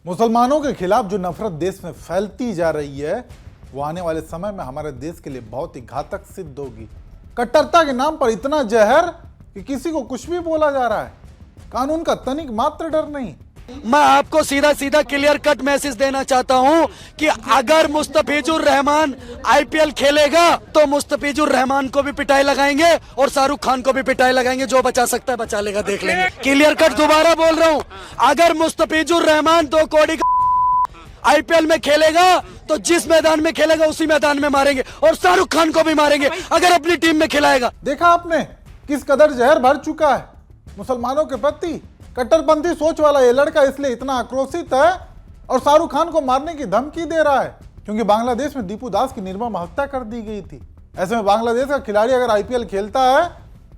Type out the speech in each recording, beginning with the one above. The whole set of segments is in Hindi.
मुसलमानों के खिलाफ जो नफरत देश में फैलती जा रही है वो आने वाले समय में हमारे देश के लिए बहुत ही घातक सिद्ध होगी। कट्टरता के नाम पर इतना जहर कि किसी को कुछ भी बोला जा रहा है, कानून का तनिक मात्र डर नहीं। मैं आपको सीधा सीधा क्लियर कट मैसेज देना चाहता हूं कि अगर मुस्तफिजुर रहमान आईपीएल खेलेगा तो मुस्तफिजुर रहमान को भी पिटाई लगाएंगे और शाहरुख खान को भी पिटाई लगाएंगे। जो बचा सकता है बचा लेगा, देख लेंगे। क्लियर कट दोबारा बोल रहा हूं, अगर मुस्तफिजुर रहमान 2 करोड़ आईपीएल में खेलेगा तो जिस मैदान में खेलेगा उसी मैदान में मारेंगे और शाहरुख खान को भी मारेंगे अगर अपनी टीम में खिलाएगा। देखा आपने किस कदर जहर भर चुका है मुसलमानों के प्रति। कट्टरपंथी सोच वाला ये लड़का इसलिए इतना आक्रोशित है और शाहरुख खान को मारने की धमकी दे रहा है क्योंकि बांग्लादेश में दीपू दास की निर्मम हत्या कर दी गई थी। ऐसे में बांग्लादेश का खिलाड़ी अगर आईपीएल खेलता है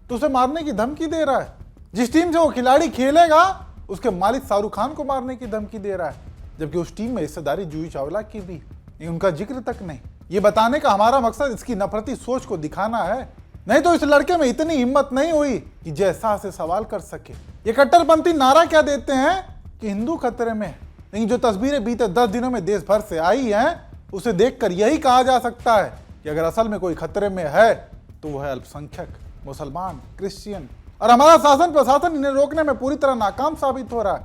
तो उसे मारने की धमकी दे रहा है। जिस टीम से वो खिलाड़ी खेलेगा उसके मालिक शाहरुख खान को मारने की धमकी दे रहा है, जबकि उस टीम में हिस्सेदारी जूही चावला की भी, उनका जिक्र तक नहीं। ये बताने का हमारा मकसद इसकी नफरती सोच को दिखाना है, नहीं तो इस लड़के में इतनी हिम्मत नहीं हुई कि जैसा से सवाल कर सके। ये कट्टरपंथी नारा क्या देते हैं कि हिंदू खतरे में है, लेकिन जो तस्वीरें बीते 10 दिनों में देश भर से आई हैं उसे देखकर यही कहा जा सकता है कि अगर असल में कोई खतरे में है तो वो है अल्पसंख्यक, मुसलमान, क्रिश्चियन। और हमारा शासन प्रशासन इन्हें रोकने में पूरी तरह नाकाम साबित हो रहा है।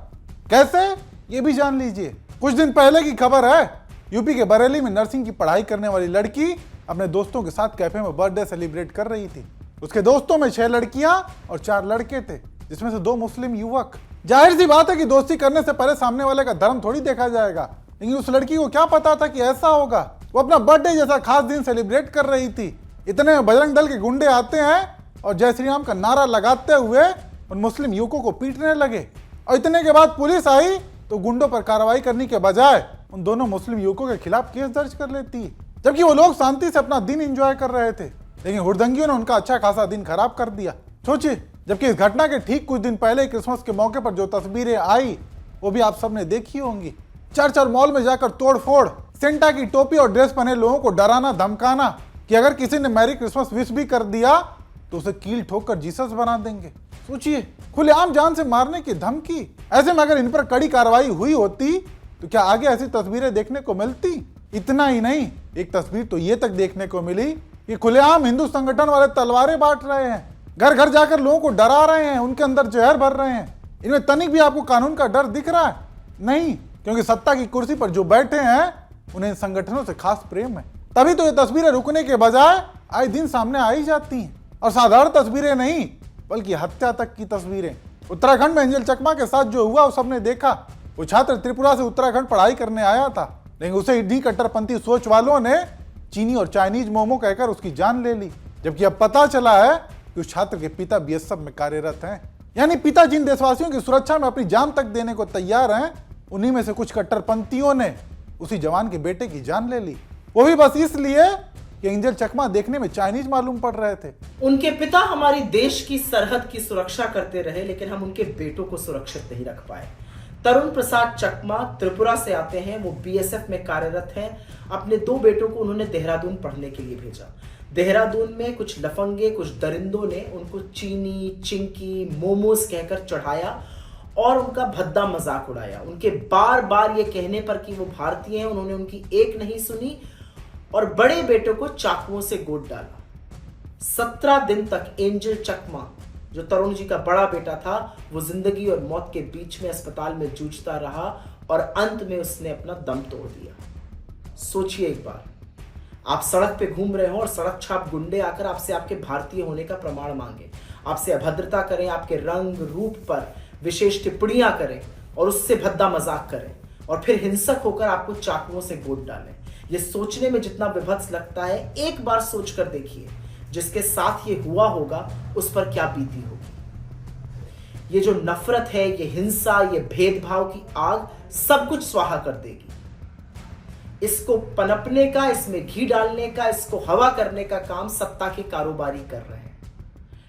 कैसे, ये भी जान लीजिए। कुछ दिन पहले की खबर है, यूपी के बरेली में नर्सिंग की पढ़ाई करने वाली लड़की अपने दोस्तों के साथ कैफे में बर्थडे सेलिब्रेट कर रही थी। उसके दोस्तों में 6 लड़कियां और 4 लड़के थे, जिसमें से 2 मुस्लिम युवक। जाहिर सी बात है कि दोस्ती करने से पहले सामने वाले का धर्म थोड़ी देखा जाएगा, लेकिन उस लड़की को क्या पता था कि ऐसा होगा। वो अपना बर्थडे जैसा खास दिन सेलिब्रेट कर रही थी। इतने में बजरंग दल के गुंडे आते हैं और जय श्री राम का नारा लगाते हुए उन मुस्लिम युवकों को पीटने लगे। और इतने के बाद पुलिस आई तो गुंडों पर कार्रवाई करने के बजाय उन दोनों मुस्लिम युवकों के खिलाफ केस दर्ज कर लेती, जबकि वो लोग शांति से अपना दिन एंजॉय कर रहे थे। लेकिन हुड़दंगियों ने उनका अच्छा खासा दिन खराब कर दिया। सोचिए, जबकि इस घटना के ठीक कुछ दिन पहले क्रिसमस के मौके पर जो तस्वीरें आई वो भी आप सबने देखी होंगी। चर्च और मॉल में जाकर तोड़फोड़, सेंटा की टोपी और ड्रेस पहने लोगों को डराना धमकाना कि अगर किसी ने मैरी क्रिसमस विश भी कर दिया तो उसे कील ठोक कर जीसस बना देंगे। सोचिए, खुलेआम जान से मारने की धमकी। ऐसे में अगर इन पर कड़ी कार्रवाई हुई होती तो क्या आगे ऐसी तस्वीरें देखने को मिलती? इतना ही नहीं, एक तस्वीर तो ये तक देखने को मिली कि खुलेआम हिंदू संगठन वाले तलवारें बांट रहे हैं, घर घर जाकर लोगों को डरा रहे हैं, उनके अंदर जहर भर रहे हैं। इनमें तनिक भी आपको कानून का डर दिख रहा है? नहीं, क्योंकि सत्ता की कुर्सी पर जो बैठे हैं उन्हें इन संगठनों से खास प्रेम है। तभी तो ये तस्वीरें रुकने के बजाय आए दिन सामने आई जाती हैं, और साधारण तस्वीरें नहीं बल्कि हत्या तक की तस्वीरें। उत्तराखंड में एंजल चकमा के साथ जो हुआ वो सबने देखा। वो छात्र त्रिपुरा से उत्तराखंड पढ़ाई करने आया था, लेकिन उसे इतनी कट्टरपंथी सोच वालों ने चीनी और चाइनीज मोमो कहकर उसकी जान ले ली। जबकि अब पता चला है कि उस छात्र के पिता बीएसएफ में कार्यरत हैं। यानी पिता जिन देशवासियों की सुरक्षा में अपनी जान तक देने को तैयार हैं, उन्हीं में से कुछ कट्टरपंथियों ने उसी जवान के बेटे की जान ले ली, वो भी बस इसलिए कि एंजल चकमा देखने में चाइनीज मालूम पड़ रहे थे। उनके पिता हमारी देश की सरहद की सुरक्षा करते रहे, लेकिन हम उनके बेटों को सुरक्षित नहीं रख पाए। तरुण प्रसाद चकमा त्रिपुरा से आते हैं, वो बीएसएफ में कार्यरत हैं। अपने 2 बेटों को उन्होंने देहरादून पढ़ने के लिए भेजा। देहरादून में कुछ लफंगे, कुछ दरिंदों ने उनको चीनी, चिंकी, मोमोज कहकर चढ़ाया और उनका भद्दा मजाक उड़ाया। उनके बार बार ये कहने पर कि वो भारतीय हैं, उन्होंने उनकी एक नहीं सुनी और बड़े बेटों को चाकुओं से गोद डाला। 17 दिन तक एंजल चकमा, जो तरुण जी का बड़ा बेटा था, वो जिंदगी और मौत के बीच में अस्पताल में जूझता रहा और अंत में उसने अपना दम तोड़ दिया। सोचिए एक बार, आप सड़क पे घूम रहे हो और सड़क छाप गुंडे आकर आपसे आपके भारतीय होने का प्रमाण मांगे, आपसे अभद्रता करें, आपके रंग रूप पर विशेष टिप्पणियां करें और उससे भद्दा मजाक करें और फिर हिंसक होकर आपको चाकुओं से गोद डालें। ये सोचने में जितना विभत्स लगता है, एक बार सोच कर देखिए जिसके साथ ये हुआ होगा उस पर क्या बीती होगी। ये जो नफरत है, ये हिंसा, ये भेदभाव की आग सब कुछ स्वाहा कर देगी। इसको पनपने का, इसमें घी डालने का, इसको हवा करने का काम सत्ता के कारोबारी कर रहे हैं।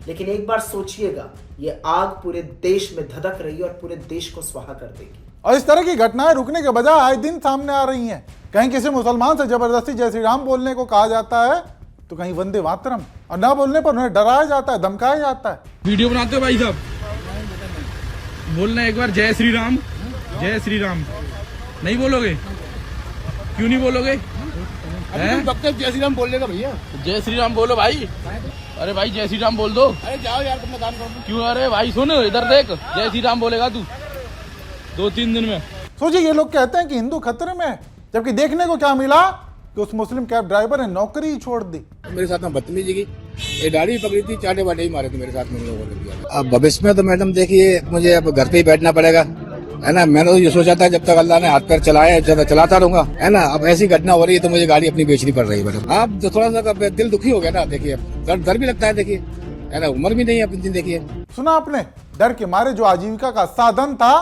लेकिन एक बार सोचिएगा, ये आग पूरे देश में धधक रही है और पूरे देश को स्वाहा कर देगी। और इस तरह की घटनाएं रुकने के बजाय आए दिन सामने आ रही हैं। कहीं किसी मुसलमान से जबरदस्ती जय श्री राम बोलने को कहा जाता है तो कहीं वंदे मातरम, और ना बोलने पर उन्हें डराया जाता है, धमकाया जाता है। वीडियो बनाते हो भाई साहब? बोलना एक बार जय श्री राम, जय श्री राम। नहीं बोलोगे? क्यों नहीं बोलोगे? वक्त जय श्री राम बोल लेगा भैया। जय श्री राम बोलो भाई। अरे भाई जय श्री राम बोल दो। अरे जाओ यार, तुम काम करो। क्यों? अरे भाई सुन, इधर देख, जय श्री राम बोलेगा तू 2-3 दिन में। सोचिए, ये लोग कहते हैं कि हिंदू खतरे में है, जबकि देखने को क्या मिला कि उस मुस्लिम कैब ड्राइवर ने नौकरी ही छोड़ दी। मेरे साथ में बदतमीजी की, ये दाढ़ी पकड़ी थी, चाटे बाटे ही मारे थे मेरे साथ में लोगों ने। अब भविष्य में तो मैडम देखिए, मुझे अब घर पे ही बैठना पड़ेगा, है ना। मैंने तो ये सोचा था जब तक अल्लाह ने हाथ पैर चलाया चलाता रहूंगा, है ना। अब ऐसी घटना हो रही है तो मुझे गाड़ी अपनी बेचनी पड़ रही है मैडम। अब तो थोड़ा सा दिल दुखी हो गया ना, देखिए डर भी लगता है, देखिए, है ना। उम्र भी नहीं है अपनी, देखिए। सुना आपने, डर के मारे जो आजीविका का साधन था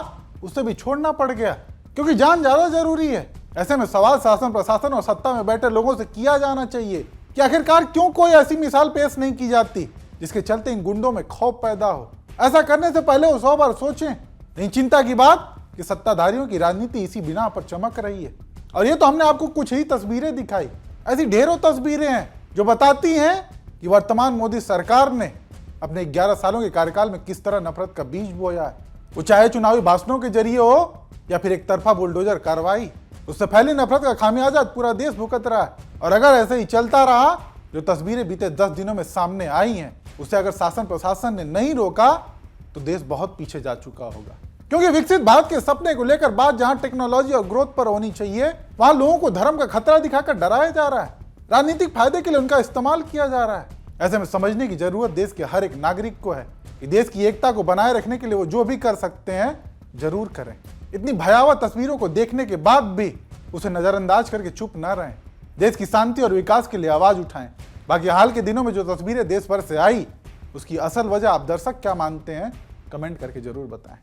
उसे भी छोड़ना पड़ गया, क्योंकि जान ज्यादा जरूरी है। ऐसे में सवाल शासन प्रशासन और सत्ता में बैठे लोगों से किया जाना चाहिए कि आखिरकार क्यों कोई ऐसी मिसाल पेश नहीं की जाती जिसके चलते इन गुंडों में खौफ पैदा हो। ऐसा करने से पहले वो 100 बार सोचें। नहीं चिंता की बात कि सत्ताधारियों की राजनीति इसी बिना पर चमक रही है। और ये तो हमने आपको कुछ ही तस्वीरें दिखाई, ऐसी ढेरों तस्वीरें हैं जो बताती हैं कि वर्तमान मोदी सरकार ने अपने 11 सालों के कार्यकाल में किस तरह नफरत का बीज बोया है। वो चाहे चुनावी भाषणों के जरिए हो या फिर एक तरफा बुलडोजर कार्रवाई, उससे फैली नफरत का खामियाजा पूरा देश भुगत रहा है। और अगर ऐसे ही चलता रहा, जो तस्वीरें बीते 10 दिनों में सामने आई हैं, उसे अगर शासन प्रशासन ने नहीं रोका तो देश बहुत पीछे जा चुका होगा। क्योंकि विकसित भारत के सपने को लेकर बात जहां टेक्नोलॉजी और ग्रोथ पर होनी चाहिए, वहां लोगों को धर्म का खतरा दिखाकर डराया जा रहा है, राजनीतिक फायदे के लिए उनका इस्तेमाल किया जा रहा है। ऐसे में समझने की जरूरत देश के हर एक नागरिक को है कि देश की एकता को बनाए रखने के लिए वो जो भी कर सकते हैं जरूर करें। इतनी भयावह तस्वीरों को देखने के बाद भी उसे नजरअंदाज करके चुप न रहें। देश की शांति और विकास के लिए आवाज उठाएं। बाकी हाल के दिनों में जो तस्वीरें देश भर से आई, उसकी असल वजह आप दर्शक क्या मानते हैं, कमेंट करके जरूर बताएं।